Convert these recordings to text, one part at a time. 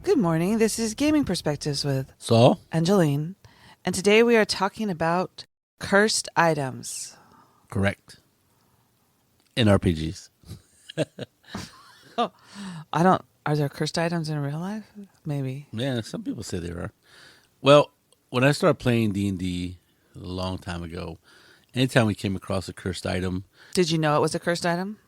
Good morning. This is Gaming Perspectives with Saul? and Jolene. And today we are talking about cursed items. Correct. In RPGs. Are there cursed items in real life? Maybe. Yeah, some people say there are. Well, when I started playing D&D a long time ago, anytime we came across a cursed item, Did you know it was a cursed item?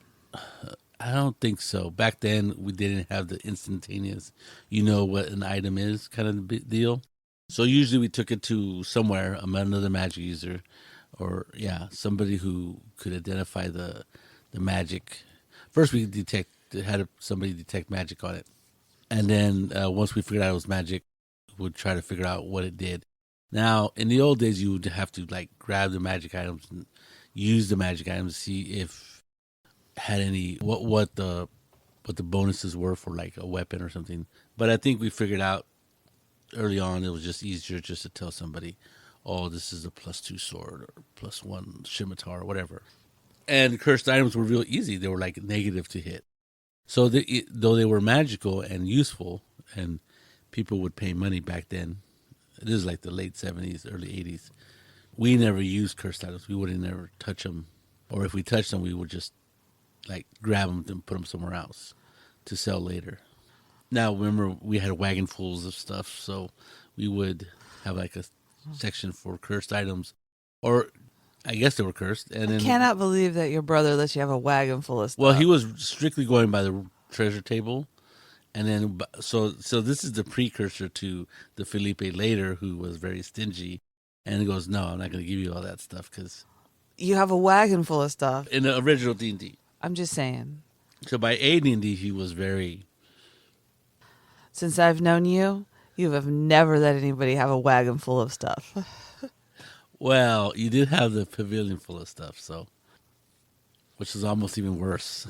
I don't think so. Back then, we didn't have the instantaneous, you know what an item is kind of deal. So usually we took it to somewhere, another magic user, or somebody who could identify the magic. First, we had somebody detect magic on it, and then once we figured out it was magic, we'd try to figure out what it did. Now, in the old days, you would have to like grab the magic items and use the magic items to see if had any what the bonuses were for like a weapon or something. But I think we figured out early on it was just easier just to tell somebody, oh, this is a +2 sword or +1 scimitar or whatever. And cursed items were real easy. They were like negative to hit. So though they were magical and useful, and people would pay money back then, it is like the late 70s, early 80s, we never used cursed items. We would never touch them. Or if we touched them, we would just like grab them and put them somewhere else to sell later. Now, remember, we had wagonfuls of stuff, so we would have like a section for cursed items, or I guess they were cursed. And then, I cannot believe that your brother lets you have a wagon full of stuff. well, he was strictly going by the treasure table, and then so this is the precursor to the Felipe later, who was very stingy, and he goes, "No, I'm not going to give you all that stuff because You have a wagon full of stuff. in the original D&D." I'm just saying. So by AD&D, he was very. Since I've known you, you have never let anybody have a wagon full of stuff. Well, you did have the pavilion full of stuff, so which is almost even worse.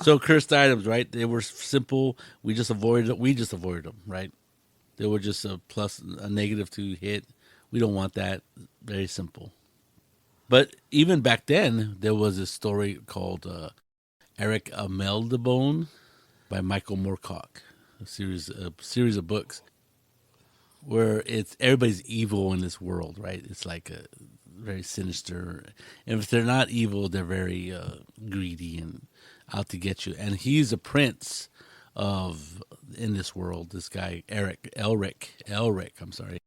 So cursed items, right? They were simple. We just avoided them, right? They were just a plus, a negative to hit. We don't want that. Very simple. But even back then, there was a story called Eric Ameldebone by Michael Moorcock, a series of books where it's everybody's evil in this world, right? It's like a very sinister. And if they're not evil, they're very greedy and out to get you. And he's a prince in this world. This guy Elric. I'm sorry,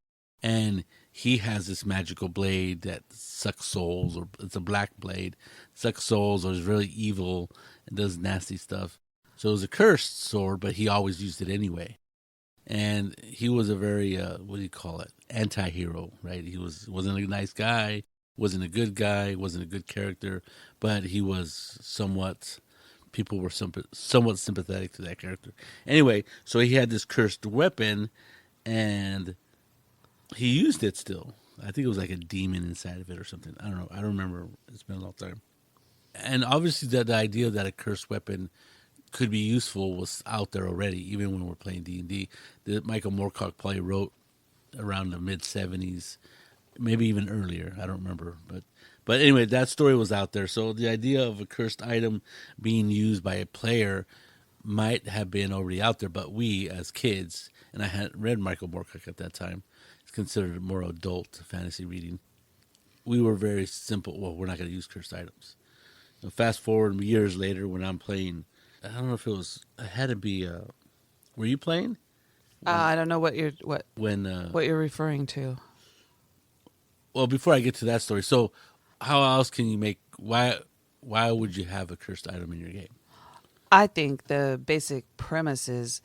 and he has this magical blade that sucks souls, or it's a black blade, sucks souls, or is really evil and does nasty stuff. So it was a cursed sword, but he always used it anyway. And he was a very, what do you call it, anti-hero, right? He wasn't a nice guy, wasn't a good guy, wasn't a good character, but he was people were somewhat sympathetic to that character. Anyway, so he had this cursed weapon, and he used it still. I think it was like a demon inside of it or something. I don't know. I don't remember. It's been a long time. And obviously the idea that a cursed weapon could be useful was out there already, even when we're playing D&D. That Michael Moorcock probably wrote around the mid-70s, maybe even earlier. I don't remember. But anyway, that story was out there. So the idea of a cursed item being used by a player might have been already out there, but we as kids, and I hadn't read Michael Moorcock at that time, it's considered more adult fantasy reading. We were very simple. Well, we're not going to use cursed items. So fast forward years later when I'm playing, I don't know if it had to be, were you playing? I don't know what you're referring to. Well, before I get to that story, so how else can you why would you have a cursed item in your game? I think the basic premise is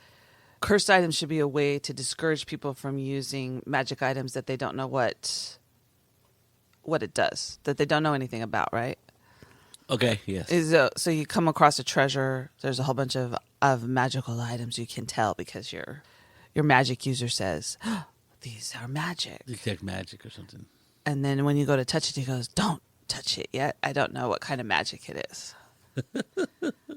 cursed items should be a way to discourage people from using magic items that they don't know what it does, that they don't know anything about, right? Okay, yes. So you come across a treasure, there's a whole bunch of magical items you can tell because your magic user says, oh, these are magic. Detect magic or something. And then when you go to touch it, he goes, don't touch it yet. I don't know what kind of magic it is.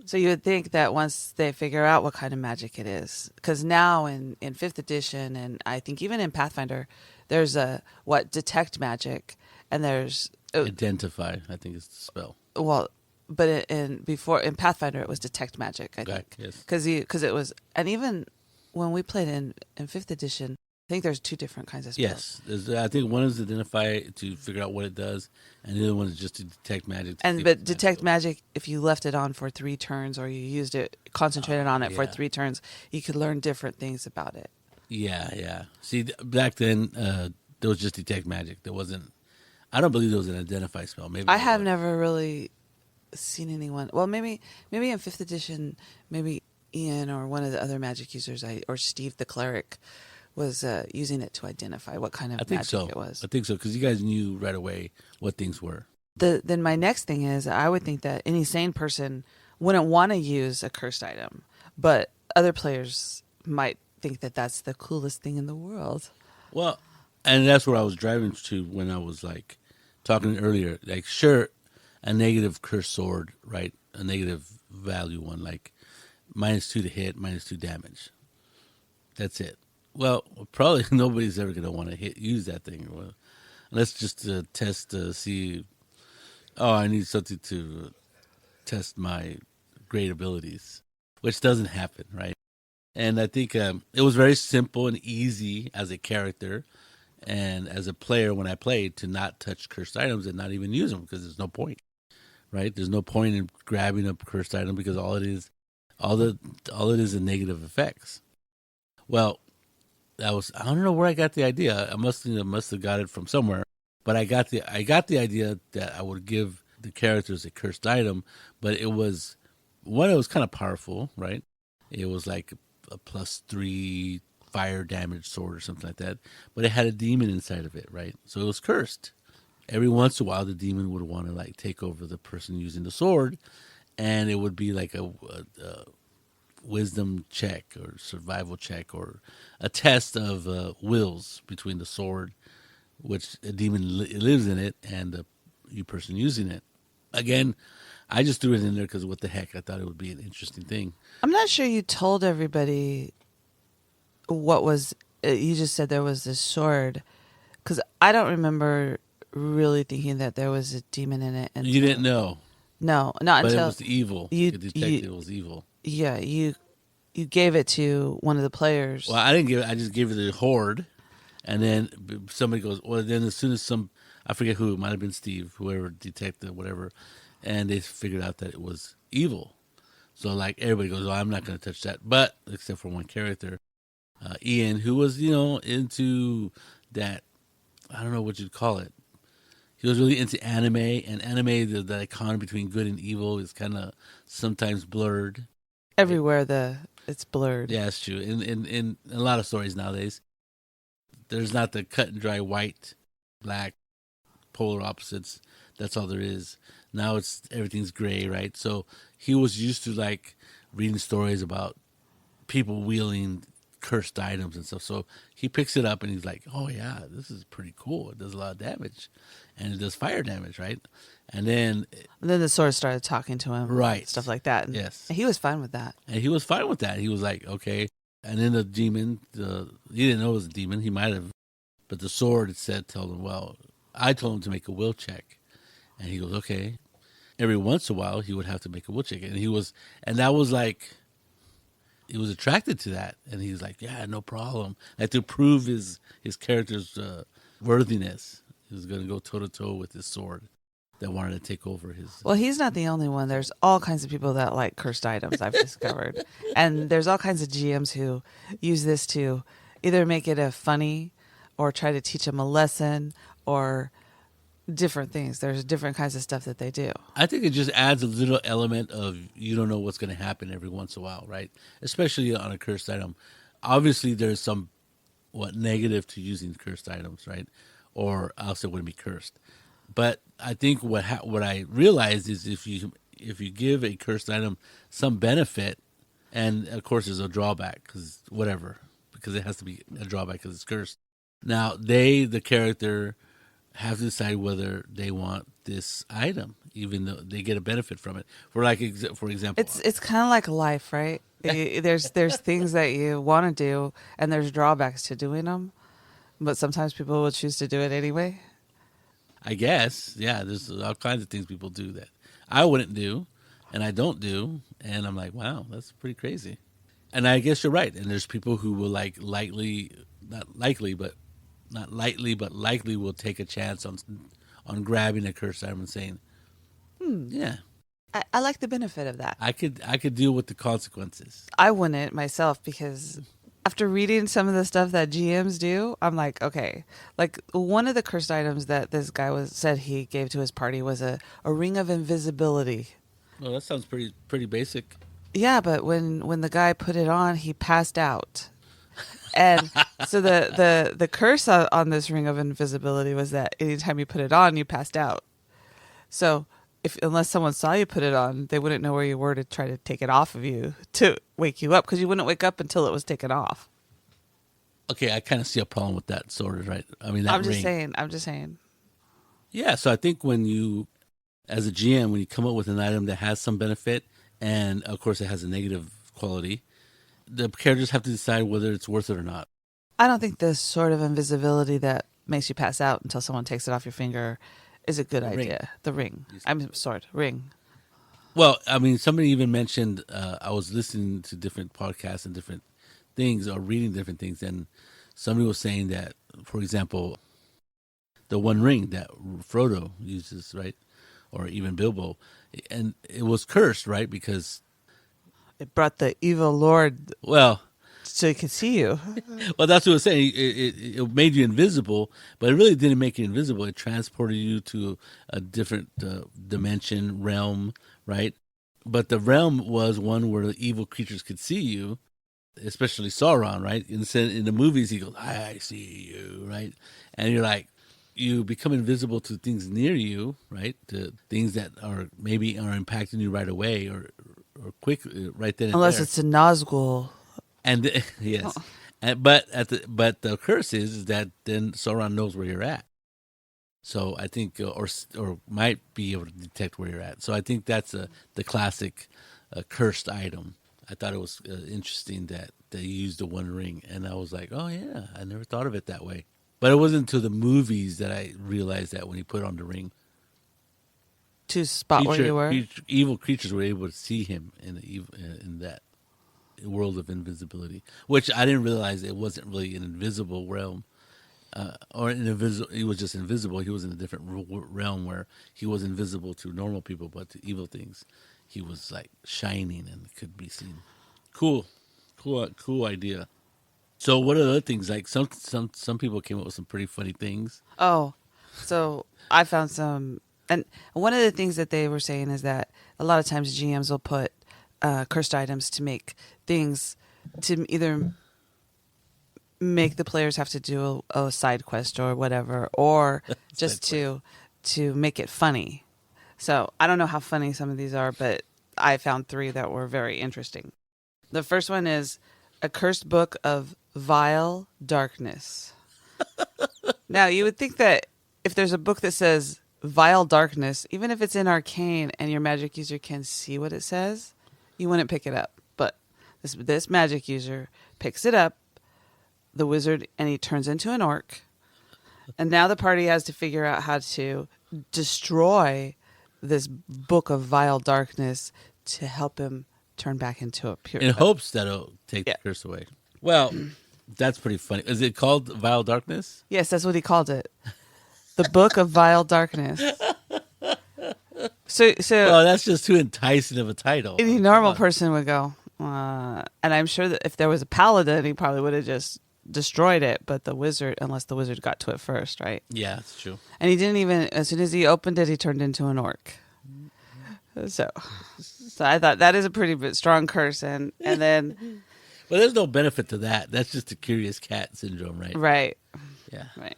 So you would think that once they figure out what kind of magic it is, because now in 5th edition, and I think even in Pathfinder, there's detect magic, and there's identify, I think is the spell. Well, but in Pathfinder it was detect magic, I think. Yes. Because it was, and even when we played in fifth edition, I think there's two different kinds of spells. Yes, I think one is identify to figure out what it does, and the other one is just to detect magic. To see And if but it's detect magical. magic, if you left it on for 3 turns or you used it, concentrated on it for Yeah. 3 turns, you could learn different things about it. Yeah. See, back then there was just detect magic. There wasn't. I don't believe there was an identify spell. Maybe I there have was. never really seen anyone. Well, maybe in fifth edition, maybe Ian or one of the other magic users, or Steve the cleric, was using it to identify what kind I of think magic so. it was. I think so because you guys knew right away what things were. Then my next thing is, I would think that any sane person wouldn't want to use a cursed item, but other players might think that that's the coolest thing in the world. Well, and that's where I was driving to when I was like talking earlier. Like, sure, a negative curse sword, right? A negative value one, like -2 to hit, -2 damage. That's it. Well, probably nobody's ever going to want to use that thing. Well, let's just test see. Oh, I need something to test my great abilities, which doesn't happen, right? And I think it was very simple and easy as a character and as a player when I played to not touch cursed items and not even use them because there's no point, right? There's no point in grabbing a cursed item because all it is negative effects. Well, I don't know where I got the idea. I must have got it from somewhere, but I got the idea that I would give the characters a cursed item, but it was one. It was kind of powerful, right? It was like a +3 fire damage sword or something like that, but it had a demon inside of it, right? So it was cursed. Every once in a while, the demon would want to like take over the person using the sword, and it would be like a wisdom check or survival check or a test of wills between the sword, which a demon lives in it, and the you person using it. Again, I just threw it in there because what the heck? I thought it would be an interesting thing. I'm not sure you told everybody what was. You just said there was this sword, because I don't remember really thinking that there was a demon in it. You didn't know, No, not but it until was evil. You you could detect you it was evil. yeah you gave it to one of the Well, players. I didn't give it. I just gave it the horde, and then somebody goes. Well, then as soon as I forget who, it might have been Steve, whoever detected whatever, and they figured out that it was evil. So like everybody goes, oh, I'm not going to touch that, but except for one character, Ian, who was into that. I don't know what you'd call it. He was really into anime, and anime, the dichotomy between good and evil is kind of sometimes blurred. Right? Everywhere it's blurred. Yeah, it's true. In a lot of stories nowadays, there's not the cut and dry white, black, polar opposites. That's all there is. Now it's everything's gray, right? So he was used to like reading stories about people wielding cursed items and stuff. So he picks it up and he's like, "Oh yeah, this is pretty cool. It does a lot of damage, and it does fire damage, right?" And then, And then the sword started talking to him, right, stuff like that, and yes, he was fine with that. and he was fine with that. He was like, "Okay." And then the demon, he didn't know it was a demon. He might have, but the sword it said, told him, "Well, I told him to make a will check," and he goes, "Okay." Every once in a while, he would have to make a will check, and that was like he was attracted to that, and he's like, "Yeah, no problem." Like to prove his character's worthiness, he was going to go toe to toe with his sword that wanted to take over his. Well, he's not the only one. There's all kinds of people that like cursed items, I've discovered. And there's all kinds of GMs who use this to either make it a funny or try to teach them a lesson or different things. There's different kinds of stuff that they do. I think it just adds a little element of you don't know what's going to happen every once in a while, right? Especially on a cursed item. Obviously, there's some negative to using cursed items, right? Or else it wouldn't be cursed. But I think what I realized is if you give a cursed item some benefit, and of course there's a drawback because it has to be a drawback because it's cursed. Now the character have to decide whether they want this item, even though they get a benefit from it. For example, It's kind of like life, right? There's things that you want to do, and there's drawbacks to doing them, but sometimes people will choose to do it anyway. I guess, yeah, there's all kinds of things people do that I wouldn't do, and I don't do, and I'm like, wow, that's pretty crazy. And I guess you're right. And there's people who will like not lightly, but likely will take a chance on grabbing a cursed item and saying, "Yeah, I like the benefit of that. I could deal with the consequences." I wouldn't myself because after reading some of the stuff that GMs do, I'm like, okay. Like one of the cursed items that this guy said he gave to his party was a ring of invisibility. Well, that sounds pretty basic. Yeah, but when the guy put it on, he passed out. And so the curse on this ring of invisibility was that anytime you put it on, you passed out. So unless someone saw you put it on, they wouldn't know where you were to try to take it off of you to wake you up because you wouldn't wake up until it was taken off. Okay, I kind of see a problem with that sort of, right? I mean, that I'm just ring. saying. Yeah, so I think when you, as a GM, when you come up with an item that has some benefit and, of course, it has a negative quality, the characters have to decide whether it's worth it or not. I don't think the sort of invisibility that makes you pass out until someone takes it off your finger is a good idea. The ring. Ring. Well, I mean, somebody even mentioned, I was listening to different podcasts and different things or reading different things, and somebody was saying that, for example, the One Ring that Frodo uses, right, or even Bilbo, and it was cursed, right, because It brought the evil lord so he could see you. Well, that's what I was saying. It made you invisible, but it really didn't make you invisible. It transported you to a different dimension, realm, right? But the realm was one where the evil creatures could see you, especially Sauron, right? In the movies, he goes, "I see you," right? And you're like, you become invisible to things near you, right? To things that are impacting you right away or quick, right then and Unless there. it's a Nazgul. And yes, but the curse is that then Sauron knows where you're at. So I think, or might be able to detect where you're at. So I think that's the classic cursed item. I thought it was interesting that they used the One Ring, and I was like, oh yeah, I never thought of it that way. But it wasn't until the movies that I realized that when he put on the ring, To spot where you were? Evil creatures were able to see him in that world of invisibility, which I didn't realize it wasn't really an invisible realm, he was just invisible. He was in a different realm where he was invisible to normal people, but to evil things, he was like shining and could be seen. Cool idea. So what are the other things? Like some people came up with some pretty funny things. Oh, so I found some. And one of the things that they were saying is that a lot of times GMs will put cursed items to make things to either make the players have to do a side quest or whatever, or just to make it funny. So I don't know how funny some of these are, but I found 3 that were very interesting. The first one is a cursed book of vile darkness. Now, you would think that if there's a book that says vile darkness, even if it's in arcane and your magic user can see what it says, you wouldn't pick it up. But this magic user picks it up, the wizard, and he turns into an orc. And now the party has to figure out how to destroy this book of vile darkness to help him turn back into a pure. In hopes that it'll take the curse away. Well, that's pretty funny. Is it called Vile Darkness? Yes, that's what he called it. The Book of Vile Darkness. So well, that's just too enticing of a title. Any normal person would go, and I'm sure that if there was a paladin, he probably would have just destroyed it. But the wizard, unless the wizard got to it first, right? Yeah, that's true. And he didn't even. As soon as he opened it, he turned into an orc. So I thought that is a pretty strong curse, and then. Well, there's no benefit to that. That's just a curious cat syndrome, right? Right. Yeah. Right.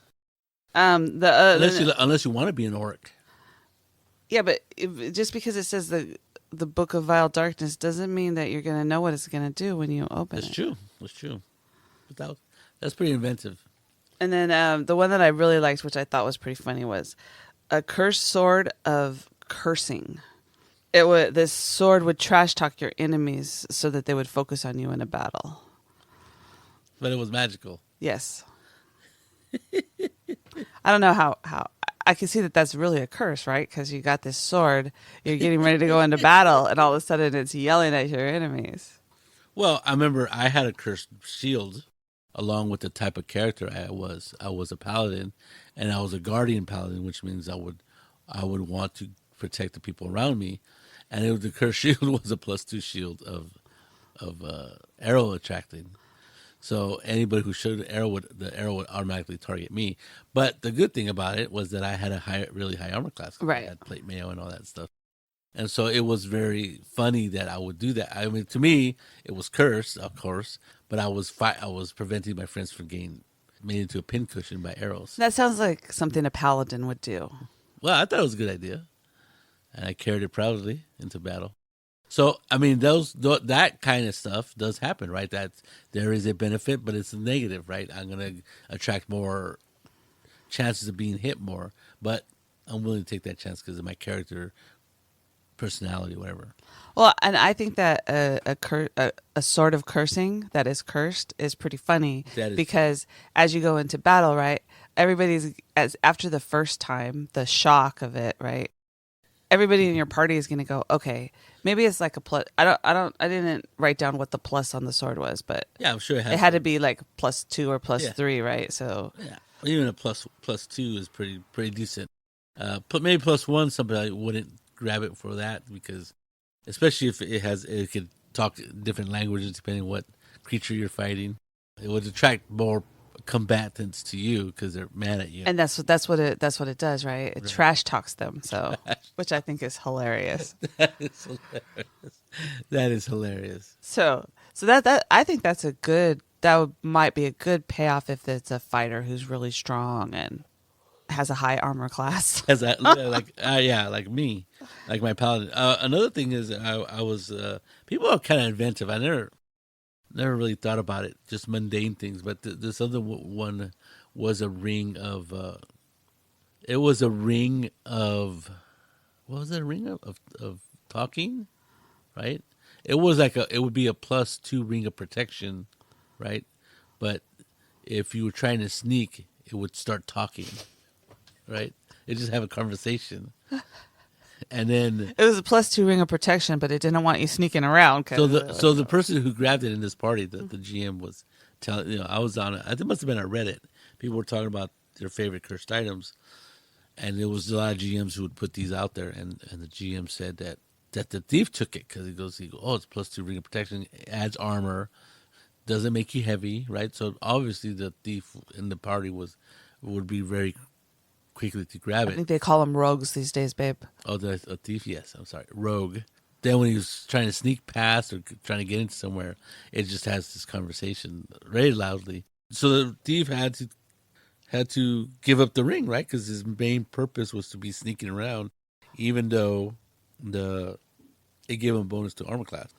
Unless you want to be an orc. Yeah, but just because it says the Book of Vile Darkness doesn't mean that you're going to know what it's going to do when you open it. That's true. But that's pretty inventive. And then the one that I really liked, which I thought was pretty funny, was a cursed sword of cursing. This sword would trash talk your enemies so that they would focus on you in a battle. But it was magical. Yes. I don't know how I can see that that's really a curse, right? Because you got this sword, you're getting ready to go into battle, and all of a sudden it's yelling at your enemies. Well, I remember I had a cursed shield along with the type of character I was. I was a paladin, and I was a guardian paladin, which means I would want to protect the people around me. And the cursed shield was a +2 shield of arrow attracting. So anybody who showed the arrow would automatically target me. But the good thing about it was that I had a really high armor class. I Right. had plate mail and all that stuff. And so it was very funny that I would do that. I mean, to me, it was cursed, of course, but I was preventing my friends from getting made into a pincushion by arrows. That sounds like something a paladin would do. Well, I thought it was a good idea, and I carried it proudly into battle. So, I mean, that kind of stuff does happen, right? That there is a benefit, but it's a negative, right? I'm going to attract more chances of being hit more, but I'm willing to take that chance because of my character, personality, whatever. Well, and I think that a sort of cursing that is cursed is pretty funny That is because as you go into battle, right, everybody's as after the first time, the shock of it, right? Everybody in your party is going to go, okay, maybe it's like a plus. I didn't write down what the plus on the sword was, but Yeah, I'm sure it had to be like +2 or Yeah. +3, right? So Yeah, even a plus 2 is pretty decent. Maybe +1, somebody wouldn't grab it for that because, especially if it could talk different languages depending on what creature you're fighting, it would attract more combatants to you because they're mad at you. and that's what it does, right? It trash talks them, so which I think is hilarious. That is hilarious. That is hilarious. So that I think might be a good payoff if it's a fighter who's really strong and has a high armor class. As like me, like my paladin. Another thing is I was people are kind of inventive. I never really thought about it, just mundane things. But this other one was a ring of. It was a ring of. What was it? A ring of talking, right? It was like it would be a +2 ring of protection, right? But if you were trying to sneak, it would start talking, right? It just have a conversation, and then It was a +2 ring of protection, but it didn't want you sneaking around. so the person who grabbed it in this party, the GM was telling, I was on it. I think it must have been on Reddit. People were talking about their favorite cursed items, and there was a lot of GMs who would put these out there, and the GM said that the thief took it because he goes, oh, it's +2 ring of protection, adds armor, doesn't make you heavy, right? So obviously the thief in the party would be very quickly to grab I it. think they call them rogues these days, babe. Oh, a thief? Yes, I'm sorry. Rogue. Then when he was trying to sneak past or trying to get into somewhere, it just has this conversation very loudly. So the thief had to give up the ring, right? Because his main purpose was to be sneaking around, even though it gave him a bonus to armor class.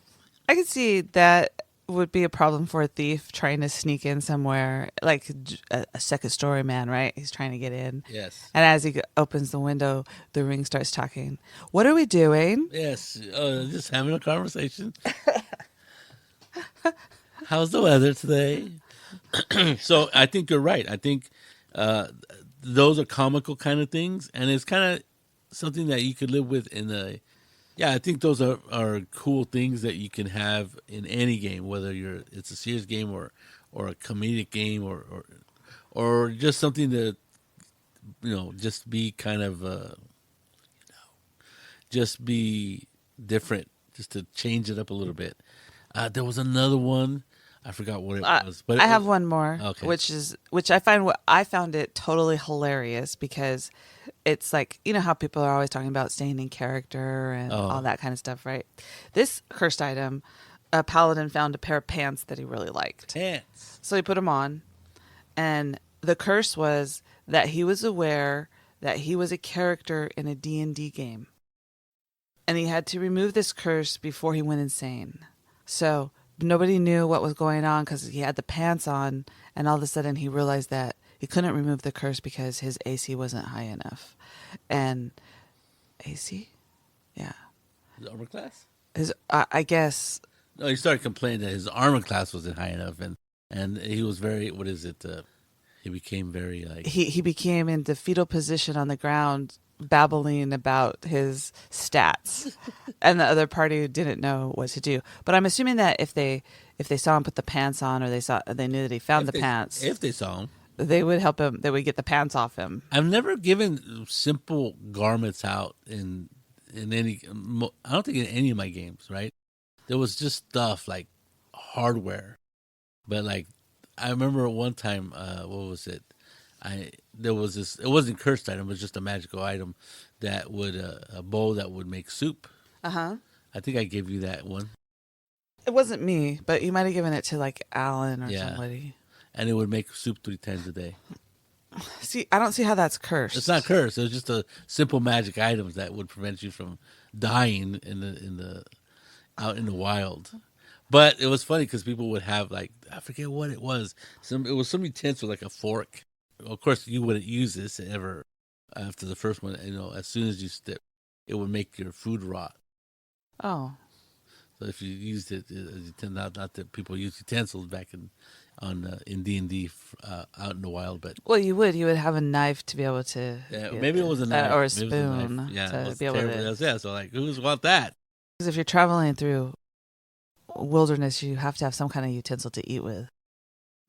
I could see that would be a problem for a thief trying to sneak in somewhere, like a second story man, right? He's trying to get in. Yes. And as he opens the window, the ring starts talking. What are we doing? Yes. Just having a conversation. How's the weather today? So I think you're right. I think those are comical kind of things, and it's kind of something that you could live with in the. Yeah, I think those are cool things that you can have in any game, whether it's a serious game or a comedic game or just something to just be kind of just be different, just to change it up a little bit. There was another one. I forgot what it was, but I have one more, okay. which I found it totally hilarious because it's like, you know how people are always talking about staying in character and all that kind of stuff, right? This cursed item, a paladin found a pair of pants that he really liked. Pants. So he put them on, and the curse was that he was aware that he was a character in a D&D game. And he had to remove this curse before he went insane. So nobody knew what was going on because he had the pants on, and all of a sudden he realized that he couldn't remove the curse because his AC wasn't high enough. And AC? Yeah. His armor class? I guess. No, he started complaining that his armor class wasn't high enough, and he was very, what is it? He became very like He became in the fetal position on the ground babbling about his stats, and the other party didn't know what to do. But I'm assuming that if they saw him put the pants on, or they knew that he found the pants, if they saw him, they would help him. They would get the pants off him. I've never given simple garments out in any. I don't think in any of my games. Right, there was just stuff like hardware, but like I remember one time. What was it? There was this. It wasn't a cursed item. It was just a magical item that would a bowl that would make soup. Uh-huh. I think I gave you that one. It wasn't me, but you might have given it to like Alan or Yeah. somebody. And it would make soup 3 times a day. See, I don't see how that's cursed. It's not cursed. It was just a simple magic items that would prevent you from dying in the out in the wild. But it was funny because people would have like I forget what it was. It was some utensil like a fork. Of course, you wouldn't use this ever after the first one. You know, as soon as you step, it would make your food rot. Oh. So if you used it, not that people use utensils back in D&D out in the wild, but Well, you would have a knife to be able to. yeah, maybe it was a knife or a Maybe it was a spoon knife. Yeah, it to was be able terrible. to. Yeah, so like, who's want that? Because if you're traveling through wilderness, you have to have some kind of utensil to eat with.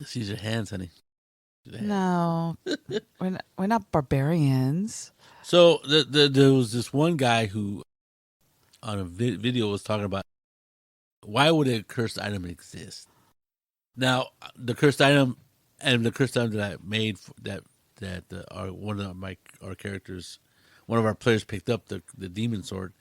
Just use your hands, honey. No, we're not barbarians. So there was this one guy who on a video was talking about why would a cursed item exist. Now the cursed item and the cursed item that I made that one of our characters, one of our players picked up the demon sword.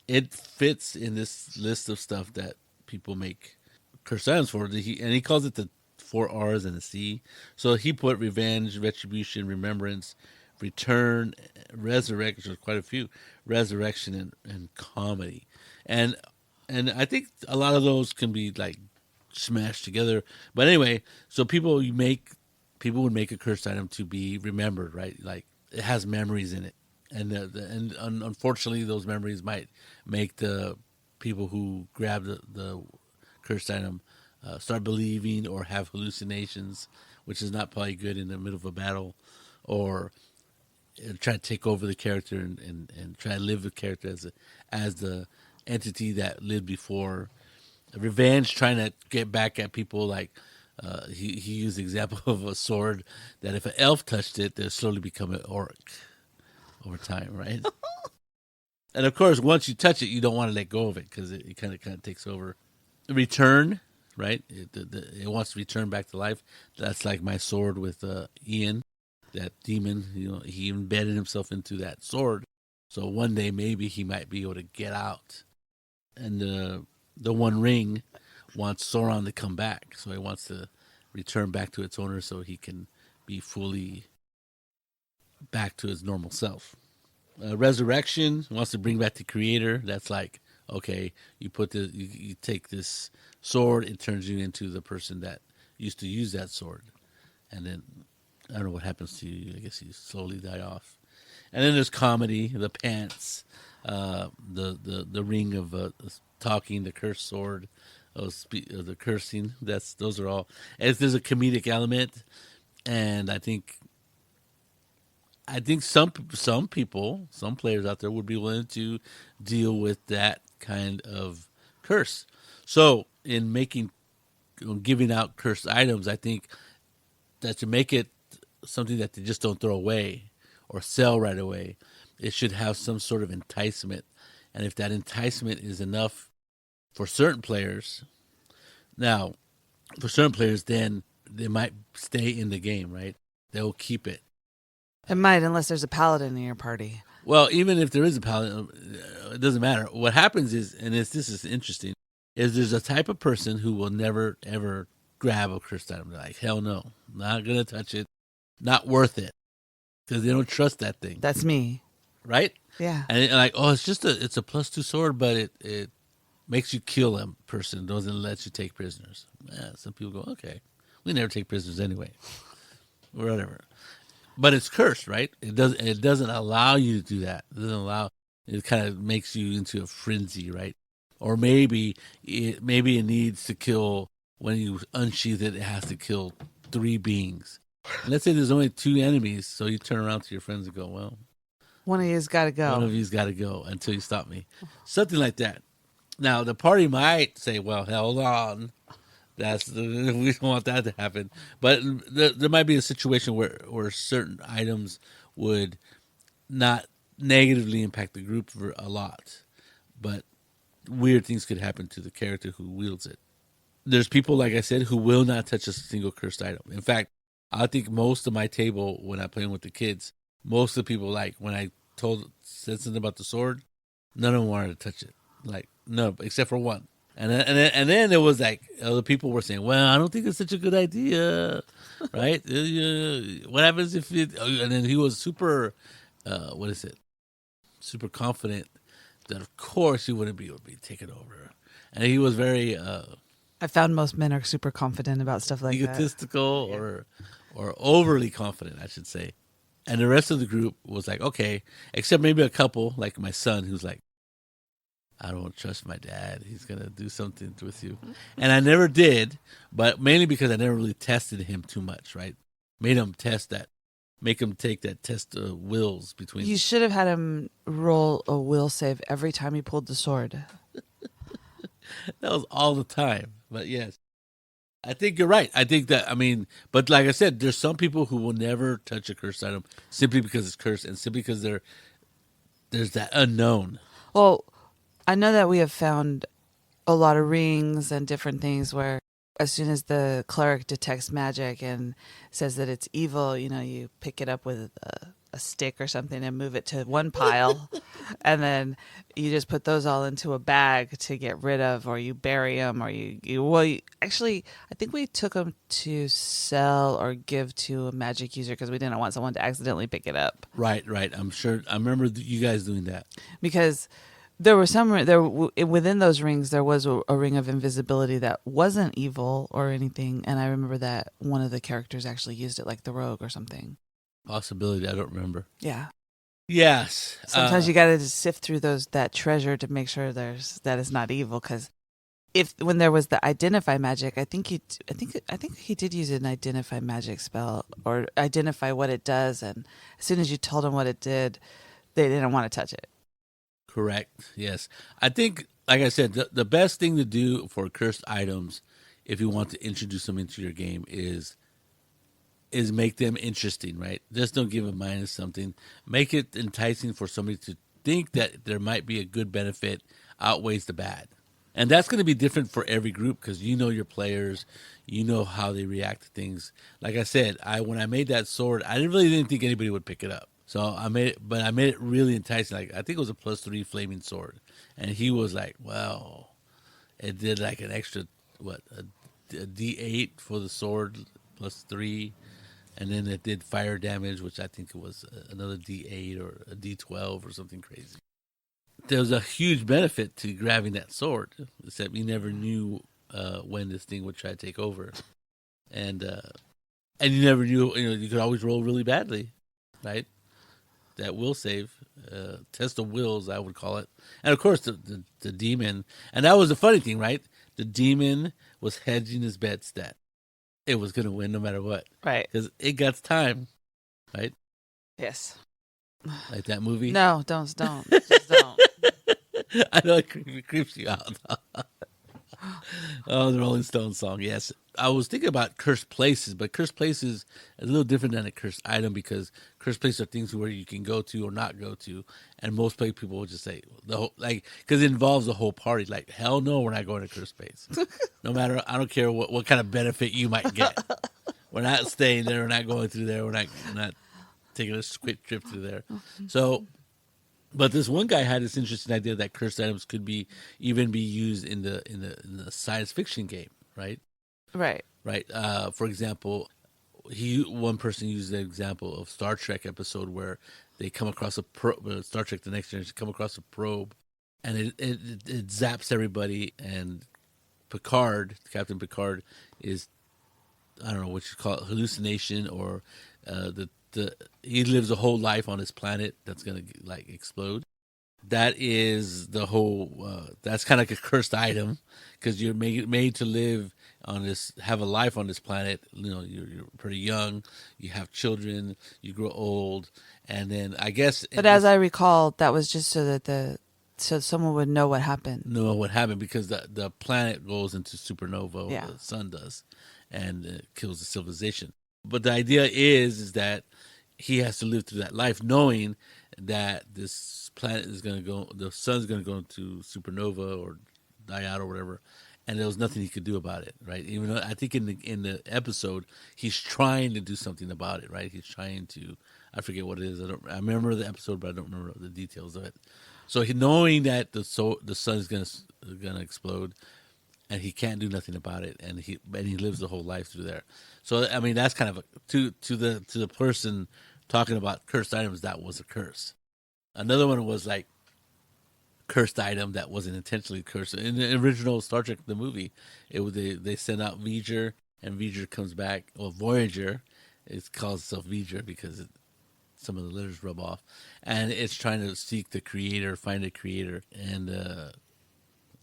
It fits in this list of stuff that people make cursed items for. He calls it the 4 R's and a C. So he put revenge, retribution, remembrance, return, resurrect, which was quite a few, resurrection and comedy. And I think a lot of those can be like smashed together. But anyway, so people would make a cursed item to be remembered, right? Like it has memories in it. And unfortunately, those memories might make the people who grab the cursed item start believing or have hallucinations, which is not probably good in the middle of a battle, or try to take over the character and try to live the character as the entity that lived before. Revenge, trying to get back at people like. He used the example of a sword that if an elf touched it, they'll slowly become an orc over time, right? And of course, once you touch it, you don't want to let go of it because it kind of takes over. Return, right? It wants to return back to life. That's like my sword with Ian, that demon. You know, he embedded himself into that sword. So one day maybe he might be able to get out. And the One Ring wants Sauron to come back, so he wants to return back to its owner so he can be fully back to his normal self. Resurrection wants to bring back the creator. That's like, okay, you take this sword, it turns you into the person that used to use that sword, and then I don't know what happens to you. I guess you slowly die off. And then there's comedy, the pants, the ring of talking, the cursed sword, the cursing. Those are all. If there's a comedic element, and I think some people, some players out there would be willing to deal with that kind of curse. So in giving out cursed items, I think that to make it something that they just don't throw away or sell right away, it should have some sort of enticement. And if that enticement is enough for certain players, then they might stay in the game, right? They'll keep it. It might, unless there's a paladin in your party. Well, even if there is a paladin, it doesn't matter. What happens is, and this is interesting, is there's a type of person who will never, ever grab a cursed item. They're like, hell no, not going to touch it, not worth it, because they don't trust that thing. That's me. Right? Yeah. And like, oh, it's a +2 sword, but it makes you kill a person, doesn't let you take prisoners. Some people go, okay, we never take prisoners anyway, whatever. But it's cursed, right? It doesn't allow you to do that. It kind of makes you into a frenzy, right? Or maybe it needs to kill, when you unsheath it, it has to kill 3 beings. And let's say there's only 2 enemies, so you turn around to your friends and go, well, One of you's got to go. One of you's got to go until you stop me. Something like that. Now, the party might say, well, hold on. We don't want that to happen. But there might be a situation where certain items would not negatively impact the group for a lot. But weird things could happen to the character who wields it. There's people, like I said, who will not touch a single cursed item. In fact, I think most of my table, when I'm playing with the kids, most of the people, like, when I said something about the sword, none of them wanted to touch it. Like, no, except for one. And then it was like, other people were saying, well, I don't think it's such a good idea, right? What happens if it... And then he was super, super confident that, of course, he wouldn't be able to be taken over. And he was very... I found most men are super confident about stuff like egotistical that. or overly confident, I should say. And the rest of the group was like, okay, except maybe a couple, like my son, who's like, I don't trust my dad. He's going to do something with you. And I never did, but mainly because I never really tested him too much, right? Make him take that test of wills between... You should have had him roll a will save every time he pulled the sword. That was all the time. But yes, I think you're right. I think that, but like I said, there's some people who will never touch a cursed item simply because it's cursed and simply because there's that unknown. Well, I know that we have found a lot of rings and different things where as soon as the cleric detects magic and says that it's evil, you pick it up with a stick or something and move it to one pile. And then you just put those all into a bag to get rid of, or you bury them, or actually, I think we took them to sell or give to a magic user because we didn't want someone to accidentally pick it up. Right. I'm sure. I remember you guys doing that. Because within those rings, there was a ring of invisibility that wasn't evil or anything. And I remember that one of the characters actually used it, like the rogue or something. Possibility. I don't remember. Yeah. Yes. Sometimes you got to sift through that treasure to make sure that it's not evil. Because when there was the identify magic, I think he did use an identify magic spell or identify what it does. And as soon as you told him what it did, they didn't want to touch it. Correct. Yes. I think, like I said, the best thing to do for cursed items, if you want to introduce them into your game, is make them interesting, right? Just don't give a minus something. Make it enticing for somebody to think that there might be a good benefit outweighs the bad. And that's going to be different for every group because you know your players, you know how they react to things. Like I said, when I made that sword, I really didn't think anybody would pick it up. So I made it really enticing. Like, I think it was a +3 flaming sword. And he was like, wow. It did like an extra, a D8 for the sword +3. And then it did fire damage, which I think it was another D8 or a D12 or something crazy. There was a huge benefit to grabbing that sword, except you never knew when this thing would try to take over. And you never knew, you could always roll really badly, right? That will save, test of wills, I would call it. And of course, the demon. And that was the funny thing, right? The demon was hedging his bets that it was going to win no matter what. Right. Because it got time, right? Yes. Like that movie? No, don't. Just don't. I know it creeps you out. Oh, the Rolling Stones song, yes. I was thinking about cursed places, but cursed places is a little different than a cursed item because cursed places are things where you can go to or not go to, and most people will just say because it involves the whole party. Like, hell no, we're not going to cursed place. No matter, I don't care what kind of benefit you might get. We're not staying there. We're not going through there. We're not taking a quick trip through there. So. But this one guy had this interesting idea that cursed items could even be used in the science fiction game, right? Right. Right. For example, one person used the example of Star Trek episode where they come across Star Trek: The Next Generation come across a probe, and it zaps everybody, and Captain Picard is, I don't know what you call it, hallucination or he lives a whole life on his planet that's gonna explode. That is the whole. That's kind of like a cursed item because you're made to live have a life on this planet. You're pretty young, you have children, you grow old, and then I guess But as I recall, that was just so that so someone would know what happened. know what happened because the planet goes into supernova, or Yeah. the sun does, and it kills the civilization. But the idea is that he has to live through that life knowing that this planet is going to go, the sun's going to go into supernova or die out or whatever, and there was nothing he could do about it, right? Even though I think in the episode he's trying to do something about it, right? He's trying to, I forget what it is. I remember the episode, but I don't remember the details of it. So knowing that the sun is gonna explode, and he can't do nothing about it, and he lives the whole life through there. So I mean, that's kind of to the person talking about cursed items. That was a curse. Another one was like cursed item that wasn't intentionally cursed. In the original Star Trek the movie, it was they send out V'ger, and V'ger comes back. Well, Voyager, it calls itself V'ger because some of the letters rub off, and it's trying to seek the creator, find a creator, and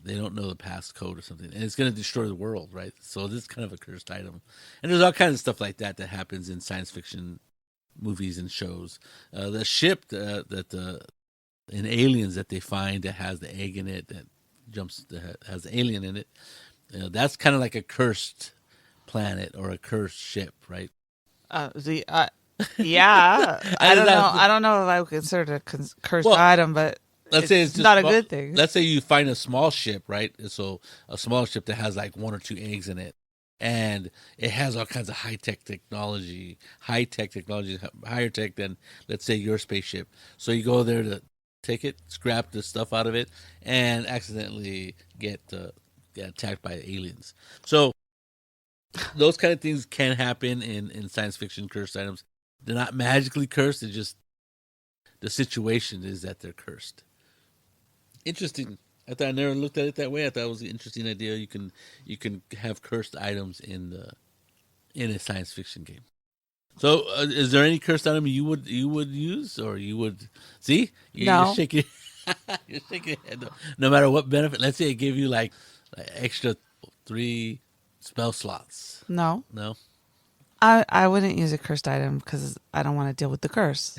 they don't know the passcode or something, and it's going to destroy the world, right? So this is kind of a cursed item, and there's all kinds of stuff like that happens in science fiction movies and shows. The ship in Aliens that they find that has the egg in it that has the alien in it, that's kind of like a cursed planet or a cursed ship, right? Yeah, I don't know. I don't know if I would consider it a cursed item, but let's say it's not a good thing. Let's say you find a small ship, right? So a small ship that has like 1 or 2 eggs in it, and it has all kinds of high tech technology, higher tech than, let's say, your spaceship. So you go there to take it, scrap the stuff out of it, and accidentally get attacked by aliens. So those kind of things can happen in science fiction cursed items. They're not magically cursed. It's just the situation is that they're cursed. Interesting. I never looked at it that way. I thought it was an interesting idea. You can have cursed items in a science fiction game. So, is there any cursed item you would use, or you would see? No. You're shaking. You're shaking your head. No matter what benefit. Let's say it gave you like extra 3 spell slots. No. No. I wouldn't use a cursed item because I don't want to deal with the curse.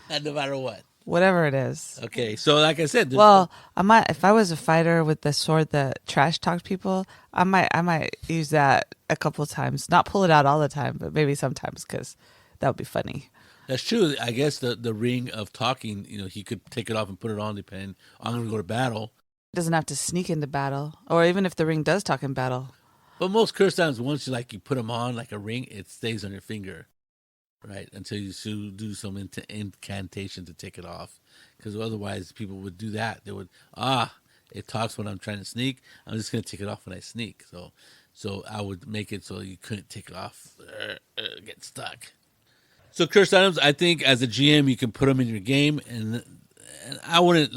No matter what. Whatever it is. Okay, so like I said, well, I might, if I was a fighter with the sword that trash talked people, I might use that a couple of times. Not pull it out all the time, but maybe sometimes because that would be funny. That's true. I guess the ring of talking, he could take it off and put it on depending. I'm going to go to battle. Doesn't have to sneak into battle, or even if the ring does talk in battle. But most curse items, once you put them on like a ring, it stays on your finger, right? Until you do some incantation to take it off. Because otherwise people would do that. They would, it talks when I'm trying to sneak. I'm just going to take it off when I sneak. So I would make it so you couldn't take it off, get stuck. So cursed items, I think as a GM, you can put them in your game, and I wouldn't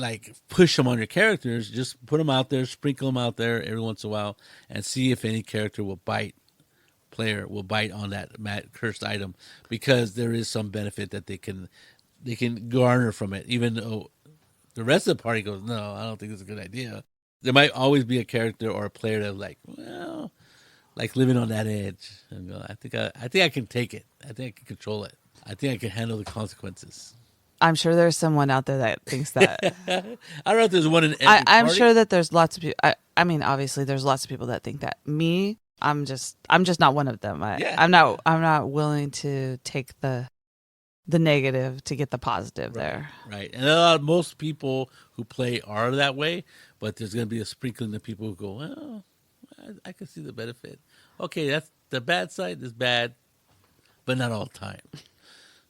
push them on your characters. Just put them out there, sprinkle them out there every once in a while, and see if any character player will bite on that cursed item, because there is some benefit that they can garner from it, even though the rest of the party goes, no, I don't think it's a good idea. There might always be a character or a player that's living on that edge, and go, I think I can take it. I think I can control it. I think I can handle the consequences. I'm sure there's someone out there that thinks that. I don't know if there's one in every I'm party. sure that there's lots of people. I mean, obviously, there's lots of people that think that. Me, I'm just not one of them. I'm not willing to take the negative to get the positive there. Right, and most people who play are that way, but there's going to be a sprinkling of people who go, well, I can see the benefit. Okay, that's the bad side is bad, but not all the time.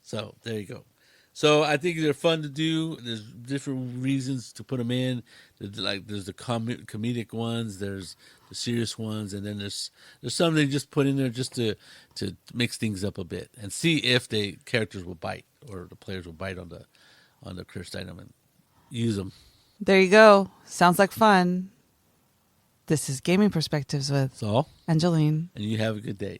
So there you go. So I think they're fun to do. There's different reasons to put them in. There's the comedic ones, there's the serious ones, and then there's some they just put in there just to mix things up a bit and see if the characters will bite, or the players will bite on the cursed item and use them. There you go. Sounds like fun. This is Gaming Perspectives with Saul and Jolene. And you have a good day.